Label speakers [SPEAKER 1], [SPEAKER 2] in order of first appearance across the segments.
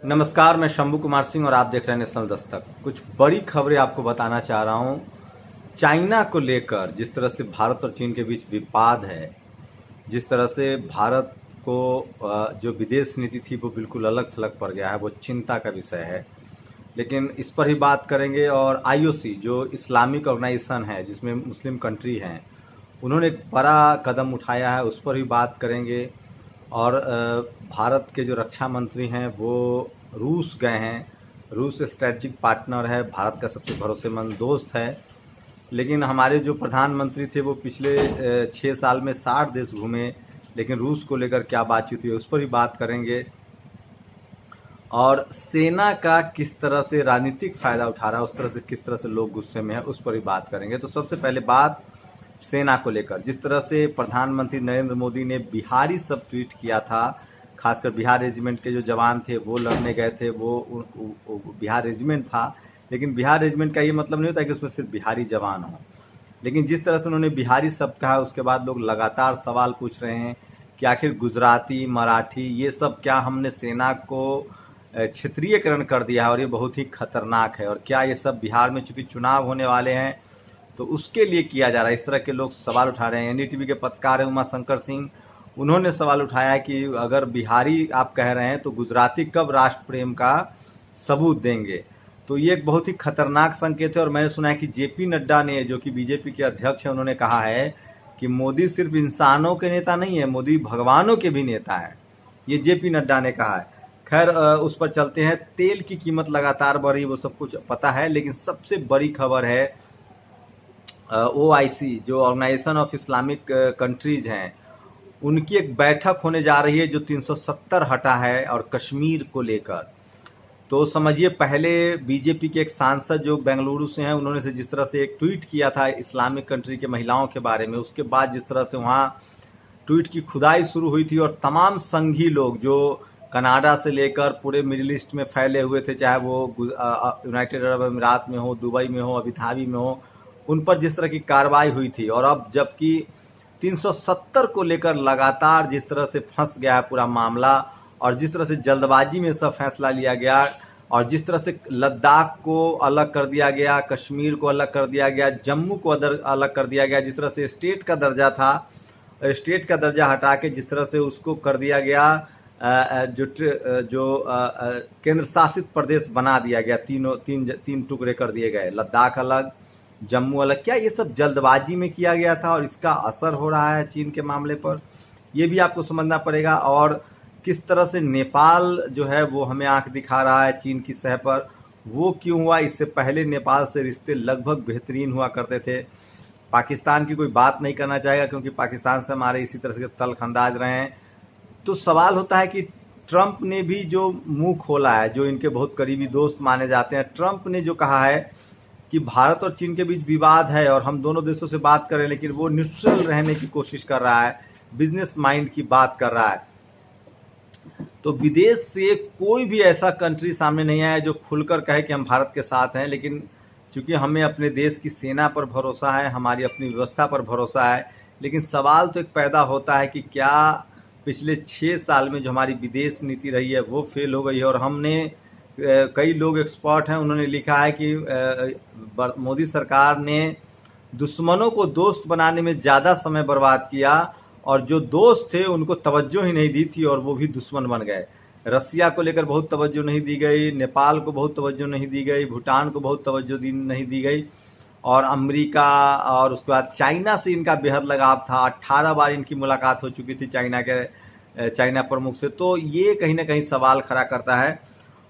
[SPEAKER 1] नमस्कार, मैं शंभू कुमार सिंह और आप देख रहे हैं नेशनल दस्तक। कुछ बड़ी खबरें आपको बताना चाह रहा हूं। चाइना को लेकर जिस तरह से भारत और चीन के बीच विवाद है, जिस तरह से भारत को जो विदेश नीति थी वो बिल्कुल अलग थलग पड़ गया है, वो चिंता का विषय है। लेकिन इस पर ही बात करेंगे। और आईओसी जो इस्लामिक ऑर्गेनाइजेशन है जिसमें मुस्लिम कंट्री हैं, उन्होंने एक बड़ा कदम उठाया है, उस पर भी बात करेंगे। और भारत के जो रक्षा मंत्री हैं वो रूस गए हैं। रूस स्ट्रेटजिक पार्टनर है, भारत का सबसे भरोसेमंद दोस्त है। लेकिन हमारे जो प्रधानमंत्री थे वो पिछले 6 साल में 60 देश घूमे, लेकिन रूस को लेकर क्या बातचीत हुई उस पर भी बात करेंगे। और सेना का किस तरह से राजनीतिक फायदा उठा रहा है, उस तरह से किस तरह से लोग गुस्से में है, उस पर भी बात करेंगे। तो सबसे पहले बात सेना को लेकर, जिस तरह से प्रधानमंत्री नरेंद्र मोदी ने बिहारी सब ट्वीट किया था, खासकर बिहार रेजिमेंट के जो जवान थे वो लड़ने गए थे, वो बिहार रेजिमेंट था। लेकिन बिहार रेजिमेंट का ये मतलब नहीं होता कि उसमें सिर्फ बिहारी जवान हो। लेकिन जिस तरह से उन्होंने बिहारी शब्द कहा, उसके बाद लोग लगातार सवाल पूछ रहे हैं कि आखिर गुजराती, मराठी, ये सब क्या हमने सेना को क्षेत्रीयकरण कर दिया है और ये बहुत ही खतरनाक है। और क्या ये सब बिहार में चूंकि चुनाव होने वाले हैं तो उसके लिए किया जा रहा है, इस तरह के लोग सवाल उठा रहे हैं। एनडीटीवी के पत्रकार हैं उमा शंकर सिंह, उन्होंने सवाल उठाया कि अगर बिहारी आप कह रहे हैं तो गुजराती कब राष्ट्र प्रेम का सबूत देंगे। तो ये एक बहुत ही खतरनाक संकेत है। और मैंने सुना है कि जेपी नड्डा ने, जो कि बीजेपी के अध्यक्ष हैं, उन्होंने कहा है कि मोदी सिर्फ इंसानों के नेता नहीं है, मोदी भगवानों के भी नेता है। ये जेपी नड्डा ने कहा है। खैर उस पर चलते हैं। तेल की कीमत लगातार बढ़ी, वो सब कुछ पता है। लेकिन सबसे बड़ी खबर है ओआईसी जो ऑर्गेनाइजेशन ऑफ इस्लामिक कंट्रीज हैं, उनकी एक बैठक होने जा रही है जो 370 हटा है और कश्मीर को लेकर। तो समझिए, पहले बीजेपी के एक सांसद जो बेंगलुरु से हैं, उन्होंने से जिस तरह से एक ट्वीट किया था इस्लामिक कंट्री के महिलाओं के बारे में, उसके बाद जिस तरह से वहाँ ट्वीट की खुदाई शुरू हुई थी और तमाम संघी लोग जो कनाडा से लेकर पूरे मिडिल ईस्ट में फैले हुए थे, चाहे वो यूनाइटेड अरब अमीरात में हो, दुबई में हो, अबू धाबी में हो, उन पर जिस तरह की कार्रवाई हुई थी। और अब जबकि 370 को लेकर लगातार जिस तरह से फंस गया है पूरा मामला, और जिस तरह से जल्दबाजी में सब फैसला लिया गया, और जिस तरह से लद्दाख को अलग कर दिया गया, कश्मीर को अलग कर दिया गया, जम्मू को अलग कर दिया गया, जिस तरह से स्टेट का दर्जा था, स्टेट का दर्जा हटा के जिस तरह से उसको कर दिया गया जो केंद्र शासित प्रदेश बना दिया गया, तीन टुकड़े कर दिए गए, लद्दाख अलग, जम्मू अलग। क्या ये सब जल्दबाजी में किया गया था और इसका असर हो रहा है चीन के मामले पर, ये भी आपको समझना पड़ेगा। और किस तरह से नेपाल जो है वो हमें आंख दिखा रहा है चीन की सह पर, वो क्यों हुआ? इससे पहले नेपाल से रिश्ते लगभग बेहतरीन हुआ करते थे। पाकिस्तान की कोई बात नहीं करना चाहेगा क्योंकि पाकिस्तान से हमारे इसी तरह से तलखंदाज रहे हैं। तो सवाल होता है कि ट्रंप ने भी जो मुंह खोला है, जो इनके बहुत करीबी दोस्त माने जाते हैं, ट्रंप ने जो कहा है कि भारत और चीन के बीच विवाद है और हम दोनों देशों से बात करें, लेकिन वो न्यूट्रल रहने की कोशिश कर रहा है, बिजनेस माइंड की बात कर रहा है। तो विदेश से कोई भी ऐसा कंट्री सामने नहीं आया जो खुलकर कहे कि हम भारत के साथ हैं। लेकिन चूंकि हमें अपने देश की सेना पर भरोसा है, हमारी अपनी व्यवस्था पर भरोसा है। लेकिन सवाल तो एक पैदा होता है कि क्या पिछले 6 साल में जो हमारी विदेश नीति रही है वो फेल हो गई है। और हमने, कई लोग एक्सपर्ट हैं, उन्होंने लिखा है कि मोदी सरकार ने दुश्मनों को दोस्त बनाने में ज़्यादा समय बर्बाद किया और जो दोस्त थे उनको तवज्जो ही नहीं दी थी और वो भी दुश्मन बन गए। रसिया को लेकर बहुत तवज्जो नहीं दी गई, नेपाल को बहुत तवज्जो नहीं दी गई, भूटान को बहुत तवज्जो नहीं दी गई, और अमेरिका और उसके बाद चाइना से इनका बेहद लगाव था। 18 बार इनकी मुलाकात हो चुकी थी चाइना प्रमुख से। तो ये कहीं ना कहीं सवाल खड़ा करता है।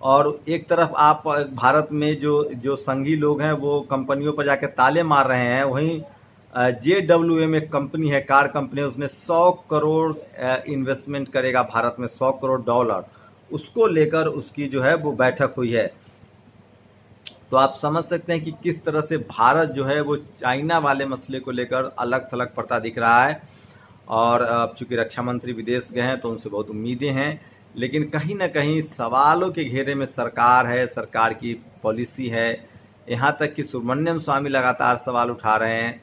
[SPEAKER 1] और एक तरफ आप भारत में जो संघी लोग हैं वो कंपनियों पर जाकर ताले मार रहे हैं, वहीं JWM एक कंपनी है, कार कंपनी, उसने 100 करोड़ इन्वेस्टमेंट करेगा भारत में, $100 करोड़, उसको लेकर उसकी जो है वो बैठक हुई है। तो आप समझ सकते हैं कि किस तरह से भारत जो है वो चाइना वाले मसले को लेकर अलग थलग पड़ता दिख रहा है। और अब चूंकि रक्षा मंत्री विदेश गए हैं तो उनसे बहुत उम्मीदें हैं, लेकिन कहीं ना कहीं सवालों के घेरे में सरकार है, सरकार की पॉलिसी है। यहाँ तक कि सुब्रमण्यम स्वामी लगातार सवाल उठा रहे हैं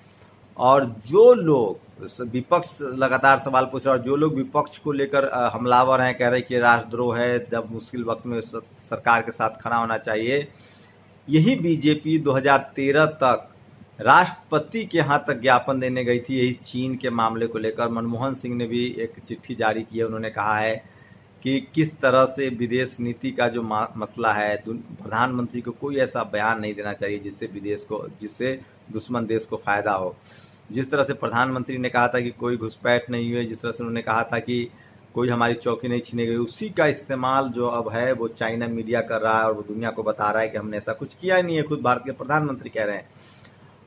[SPEAKER 1] और जो लोग विपक्ष लगातार सवाल पूछ रहा है और जो लोग विपक्ष को लेकर हमलावर हैं, कह रहे हैं कि राष्ट्रद्रोह है, जब मुश्किल वक्त में सरकार के साथ खड़ा होना चाहिए, यही बीजेपी 2013 तक राष्ट्रपति के यहाँ तक ज्ञापन देने गई थी यही चीन के मामले को लेकर। मनमोहन सिंह ने भी एक चिट्ठी जारी की है, उन्होंने कहा है कि किस तरह से विदेश नीति का जो मसला है, प्रधानमंत्री को कोई ऐसा बयान नहीं देना चाहिए जिससे दुश्मन देश को फायदा हो। जिस तरह से प्रधानमंत्री ने कहा था कि कोई घुसपैठ नहीं हुई, जिस तरह से उन्होंने कहा था कि कोई हमारी चौकी नहीं छीनी गई, उसी का इस्तेमाल जो अब है वो चाइना मीडिया कर रहा है और वो दुनिया को बता रहा है कि हमने ऐसा कुछ किया ही नहीं है। खुद भारत के प्रधानमंत्री कह रहे हैं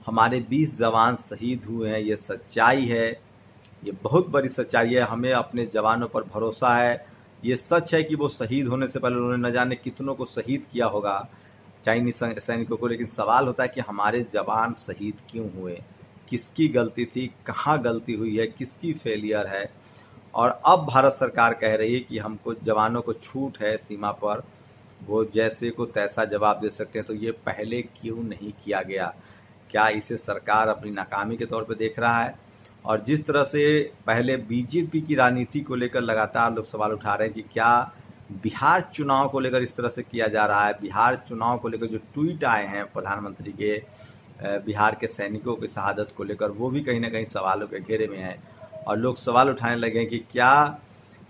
[SPEAKER 1] हमारे 20 जवान शहीद हुए हैं, ये सच्चाई है, ये बहुत बड़ी सच्चाई है। हमें अपने जवानों पर भरोसा है। ये सच है कि वो शहीद होने से पहले उन्होंने न जाने कितनों को शहीद किया होगा चाइनीज सैनिकों को, लेकिन सवाल होता है कि हमारे जवान शहीद क्यों हुए, किसकी गलती थी, कहाँ गलती हुई है, किसकी फेलियर है। और अब भारत सरकार कह रही है कि हमको जवानों को छूट है सीमा पर, वो जैसे को तैसा जवाब दे सकते हैं, तो ये पहले क्यों नहीं किया गया? क्या इसे सरकार अपनी नाकामी के तौर पे देख रहा है? और जिस तरह से पहले बीजेपी की राजनीति को लेकर लगातार लोग सवाल उठा रहे हैं कि क्या बिहार चुनाव को लेकर इस तरह से किया जा रहा है, बिहार चुनाव को लेकर जो ट्वीट आए हैं प्रधानमंत्री के बिहार के सैनिकों की शहादत को लेकर, वो भी कहीं ना कहीं सवालों के घेरे में है। और लोग सवाल उठाने लगे कि क्या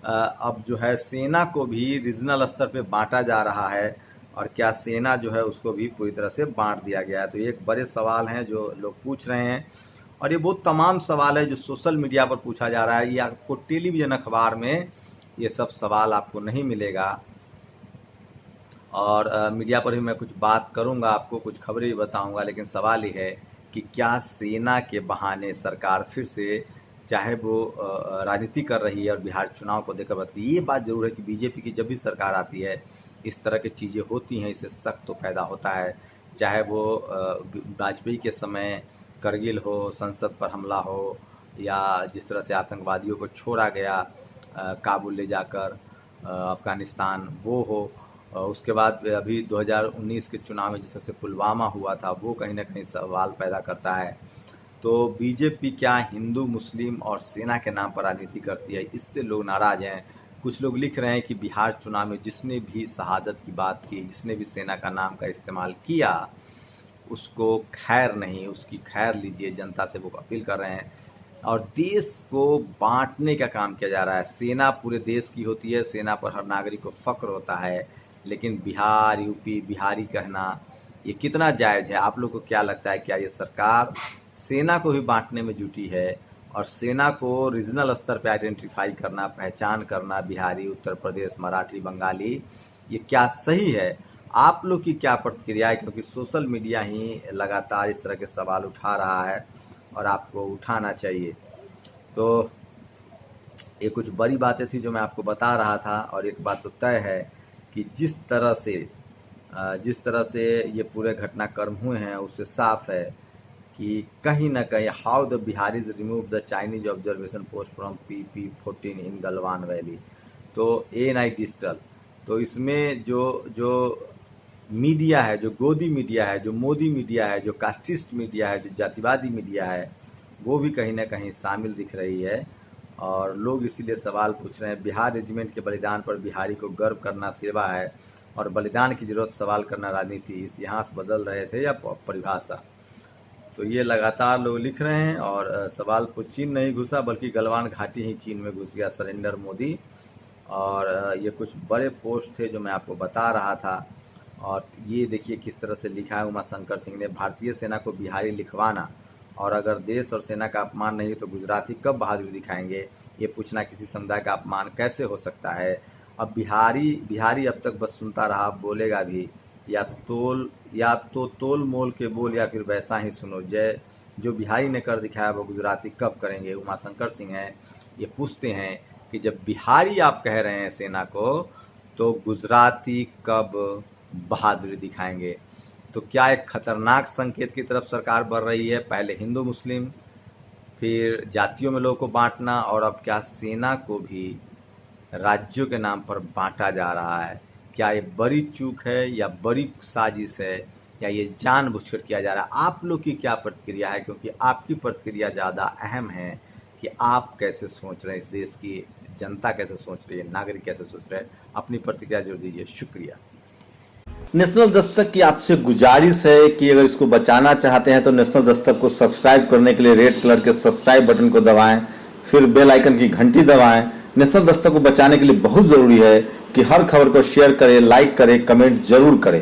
[SPEAKER 1] अब जो है सेना को भी रीजनल स्तर पे बांटा जा रहा है और क्या सेना जो है उसको भी पूरी तरह से बांट दिया गया है। तो ये एक बड़े सवाल हैं जो लोग पूछ रहे हैं और ये बहुत तमाम सवाल है जो सोशल मीडिया पर पूछा जा रहा है। ये आपको टेलीविज़न अखबार में ये सब सवाल आपको नहीं मिलेगा। और मीडिया पर भी मैं कुछ बात करूंगा, आपको कुछ खबरें भी बताऊंगा, लेकिन सवाल ये है कि क्या सेना के बहाने सरकार फिर से चाहे वो राजनीति कर रही है और बिहार चुनाव को देकर बताती है। ये बात जरूर है कि बीजेपी की जब भी सरकार आती है इस तरह की चीज़ें होती हैं, इससे शक तो पैदा होता है। चाहे वो वाजपेयी के समय करगिल हो, संसद पर हमला हो, या जिस तरह से आतंकवादियों को छोड़ा गया काबुल ले जाकर अफगानिस्तान, वो हो, उसके बाद अभी 2019 के चुनाव में जिस तरह से पुलवामा हुआ था, वो कहीं ना कहीं सवाल पैदा करता है। तो बीजेपी क्या हिंदू मुस्लिम और सेना के नाम पर राजनीति करती है, इससे लोग नाराज हैं। कुछ लोग लिख रहे हैं कि बिहार चुनाव में जिसने भी शहादत की बात की, जिसने भी सेना का नाम का इस्तेमाल किया, उसको खैर नहीं, उसकी खैर लीजिए, जनता से वो अपील कर रहे हैं। और देश को बांटने का काम किया जा रहा है। सेना पूरे देश की होती है, सेना पर हर नागरिक को फक्र होता है, लेकिन बिहार, यूपी, बिहारी कहना ये कितना जायज़ है? आप लोग को क्या लगता है, क्या ये सरकार सेना को भी बांटने में जुटी है और सेना को रीजनल स्तर पर आइडेंटिफाई करना, पहचान करना, बिहारी, उत्तर प्रदेश, मराठी, बंगाली, ये क्या सही है? आप लोग की क्या प्रतिक्रिया है? क्योंकि सोशल मीडिया ही लगातार इस तरह के सवाल उठा रहा है और आपको उठाना चाहिए। तो ये कुछ बड़ी बातें थी जो मैं आपको बता रहा था। और एक बात तो तय है कि जिस तरह से ये पूरे घटनाक्रम हुए हैं, उससे साफ है कि कहीं ना कहीं how the Bihari's remove the Chinese observation post from PP-14 in Galwan valley. तो ANI डिजिटल, तो इसमें जो मीडिया है, जो गोदी मीडिया है, जो मोदी मीडिया है, जो कास्टिस्ट मीडिया है, जो जातिवादी मीडिया है, वो भी कहीं ना कहीं शामिल दिख रही है। और लोग इसीलिए सवाल पूछ रहे हैं, बिहार रेजिमेंट के बलिदान पर बिहारी को गर्व करना सेवा है और बलिदान की जरूरत सवाल करना राजनीति, इतिहास बदल रहे थे या परिभाषा? तो ये लगातार लोग लिख रहे हैं। और सवाल को चीन नहीं घुसा बल्कि गलवान घाटी ही चीन में घुस गया, सरेंडर मोदी। और ये कुछ बड़े पोस्ट थे जो मैं आपको बता रहा था। और ये देखिए किस तरह से लिखा है उमाशंकर सिंह ने, भारतीय सेना को बिहारी लिखवाना और अगर देश और सेना का अपमान नहीं तो गुजराती कब बहादुरी दिखाएंगे, ये पूछना किसी समुदाय का अपमान कैसे हो सकता है? अब बिहारी अब तक बस सुनता रहा, बोलेगा भी, या तो तोल मोल के बोल या फिर वैसा ही सुनो। जो बिहारी ने कर दिखाया वो गुजराती कब करेंगे? उमाशंकर सिंह हैं, ये पूछते हैं कि जब बिहारी आप कह रहे हैं सेना को, तो गुजराती कब बहादुरी दिखाएंगे? तो क्या एक खतरनाक संकेत की तरफ सरकार बढ़ रही है? पहले हिंदू मुस्लिम, फिर जातियों में लोगों को बांटना, और अब क्या सेना को भी राज्यों के नाम पर बांटा जा रहा है? क्या ये बड़ी चूक है या बड़ी साजिश है? या ये जानबूझकर किया जा रहा है? आप लोग की क्या प्रतिक्रिया है? क्योंकि आपकी प्रतिक्रिया ज़्यादा अहम है कि आप कैसे सोच रहे हैं, इस देश की जनता कैसे सोच रही है, नागरिक कैसे सोच रहे हैं। अपनी प्रतिक्रिया जरूर दीजिए। शुक्रिया।
[SPEAKER 2] नेशनल दस्तक की आपसे गुजारिश है कि अगर इसको बचाना चाहते हैं तो नेशनल दस्तक को सब्सक्राइब करने के लिए रेड कलर के सब्सक्राइब बटन को दबाएं, फिर बेल आइकन की घंटी दबाएं। नेशनल दस्तक को बचाने के लिए बहुत जरूरी है कि हर खबर को शेयर करें, लाइक करें, कमेंट जरूर करें।